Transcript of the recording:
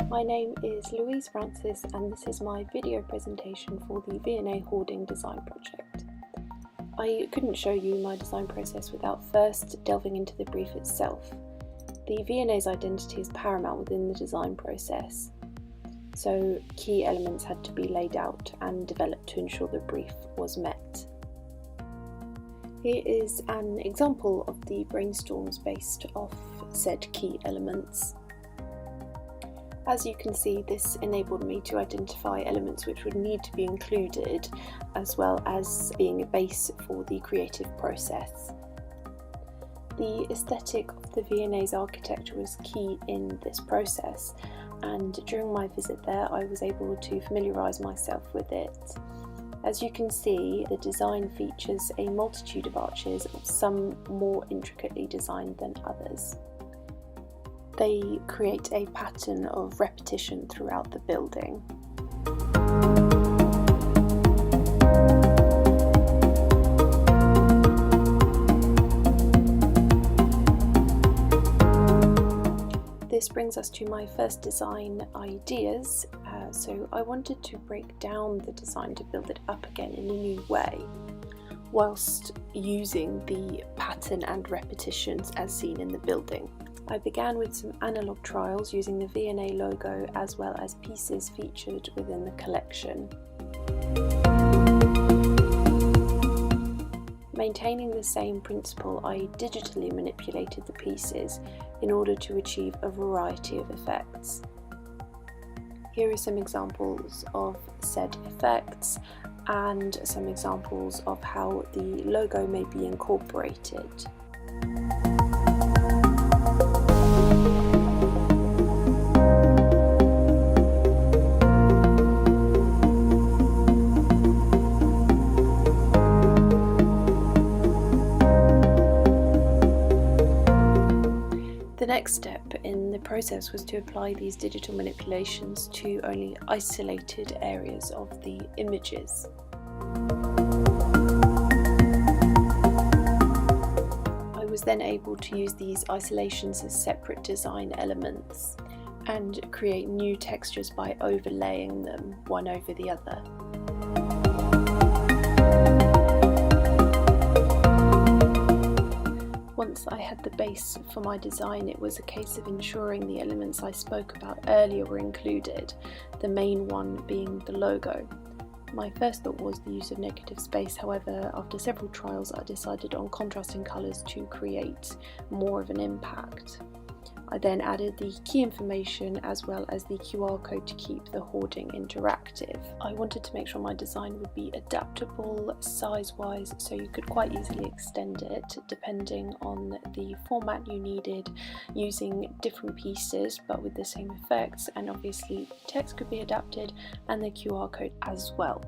My name is Louise Francis and this is my video presentation for the V&A Hoarding Design Project. I couldn't show you my design process without first delving into the brief itself. The V&A's identity is paramount within the design process, so key elements had to be laid out and developed to ensure the brief was met. Here is an example of the brainstorms based off said key elements. As you can see, this enabled me to identify elements which would need to be included, as well as being a base for the creative process. The aesthetic of the V&A's architecture was key in this process, and during my visit there I was able to familiarise myself with it. As you can see, the design features a multitude of arches, some more intricately designed than others. They create a pattern of repetition throughout the building. This brings us to my first design ideas. So I wanted to break down the design to build it up again in a new way, whilst using the pattern and repetitions as seen in the building. I began with some analogue trials using the V&A logo as well as pieces featured within the collection. Maintaining the same principle, I digitally manipulated the pieces in order to achieve a variety of effects. Here are some examples of said effects and some examples of how the logo may be incorporated. The next step in the process was to apply these digital manipulations to only isolated areas of the images. I was then able to use these isolations as separate design elements and create new textures by overlaying them one over the other. Once I had the base for my design, it was a case of ensuring the elements I spoke about earlier were included, the main one being the logo. My first thought was the use of negative space, however, after several trials I decided on contrasting colours to create more of an impact. I then added the key information as well as the QR code to keep the hoarding interactive. I wanted to make sure my design would be adaptable size-wise, so you could quite easily extend it depending on the format you needed, using different pieces but with the same effects, and obviously text could be adapted and the QR code as well.